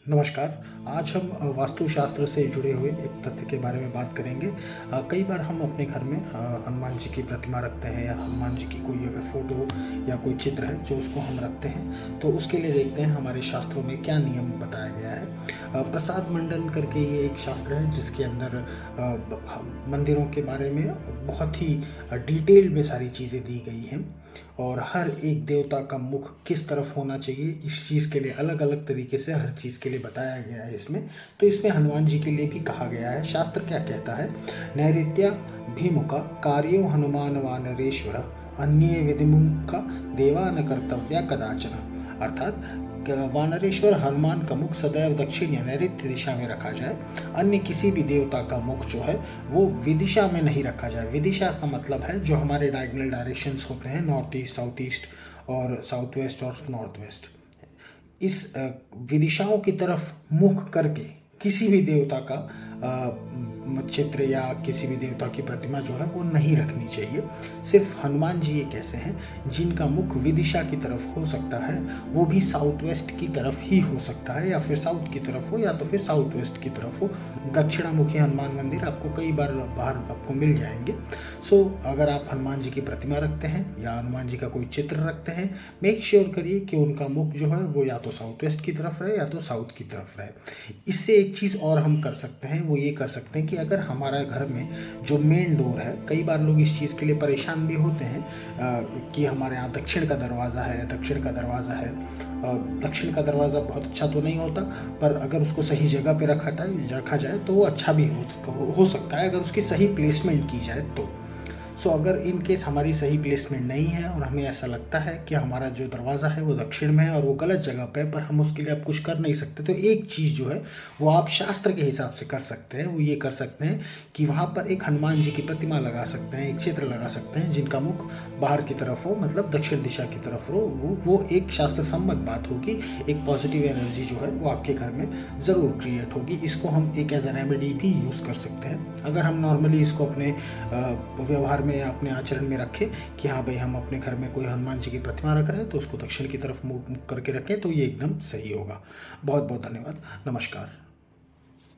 नमस्कार। आज हम वास्तुशास्त्र से जुड़े हुए एक तथ्य के बारे में बात करेंगे। कई बार हम अपने घर में हनुमान जी की प्रतिमा रखते हैं या हनुमान जी की कोई अगर फ़ोटो या कोई चित्र है जो उसको हम रखते हैं, तो उसके लिए देखते हैं हमारे शास्त्रों में क्या नियम बताया गया है। प्रसाद मंडन करके ये एक शास्त्र है जिसके अंदर मंदिरों के बारे में बहुत ही डिटेल में सारी चीज़ें दी गई हैं और हर एक देवता का मुख किस तरफ होना चाहिए इस चीज़ के लिए अलग अलग तरीके से हर चीज़ के लिए बताया गया है इसमें। तो इसमें हनुमान जी के लिए भी कहा गया है। शास्त्र क्या कहता है? नैऋत्याभिमुखा कार्यो हनुमान वानरेश्वर अन्ये विधिमुखा देवा न कर्तव्या कदाचन। अर्थात वानरेश्वर हनुमान का मुख सदैव दक्षिण या नैऋत्य दिशा में रखा जाए। अन्य किसी भी देवता का मुख जो है वो विदिशा में नहीं रखा जाए। विदिशा का मतलब है जो हमारे डायगोनल डायरेक्शंस होते हैं, नॉर्थ ईस्ट, साउथ ईस्ट और साउथ वेस्ट और नॉर्थ वेस्ट। इस विदिशाओं की तरफ मुख करके किसी भी देवता का चित्र या किसी भी देवता की प्रतिमा जो है वो नहीं रखनी चाहिए। सिर्फ हनुमान जी एक ऐसे हैं जिनका मुख विदिशा की तरफ हो सकता है, वो भी साउथ वेस्ट की तरफ ही हो सकता है या फिर साउथ की तरफ हो या तो फिर साउथ वेस्ट की तरफ हो। दक्षिणामुखी हनुमान मंदिर आपको कई बार बाहर आपको मिल जाएंगे। सो अगर आप हनुमान जी की प्रतिमा रखते हैं या हनुमान जी का कोई चित्र रखते हैं, मेक श्योर करिए कि उनका मुख जो है वो या तो साउथ वेस्ट की तरफ रहे या तो साउथ की तरफ रहे। इससे एक चीज़ और हम कर सकते हैं, वो ये कर सकते हैं कि अगर हमारा घर में जो मेन डोर है, कई बार लोग इस चीज़ के लिए परेशान भी होते हैं कि हमारे यहाँ दक्षिण का दरवाज़ा है। दक्षिण का दरवाज़ा बहुत अच्छा तो नहीं होता, पर अगर उसको सही जगह पे रखा जाए तो वो अच्छा भी हो सकता है अगर उसकी सही प्लेसमेंट की जाए तो। सो अगर इन केस हमारी सही प्लेसमेंट नहीं है और हमें ऐसा लगता है कि हमारा जो दरवाज़ा है वो दक्षिण में है और वो गलत जगह पे है, पर हम उसके लिए अब कुछ कर नहीं सकते, तो एक चीज़ जो है वो आप शास्त्र के हिसाब से कर सकते हैं। वो ये कर सकते हैं कि वहाँ पर एक हनुमान जी की प्रतिमा लगा सकते हैं, एक चित्र लगा सकते हैं जिनका मुख बाहर की तरफ हो, मतलब दक्षिण दिशा की तरफ हो। वो एक शास्त्र सम्मत बात होगी। एक पॉजिटिव एनर्जी जो है वो आपके घर में ज़रूर क्रिएट होगी। इसको हम एक एज ए रेमेडी भी यूज़ कर सकते हैं। अगर हम नॉर्मली इसको अपने व्यवहार में या अपने आचरण में रखें कि हाँ भाई हम अपने घर में कोई हनुमान जी की प्रतिमा रख रहे हैं तो उसको दक्षिण की तरफ मुख करके रखें, तो ये एकदम सही होगा। बहुत बहुत धन्यवाद। नमस्कार।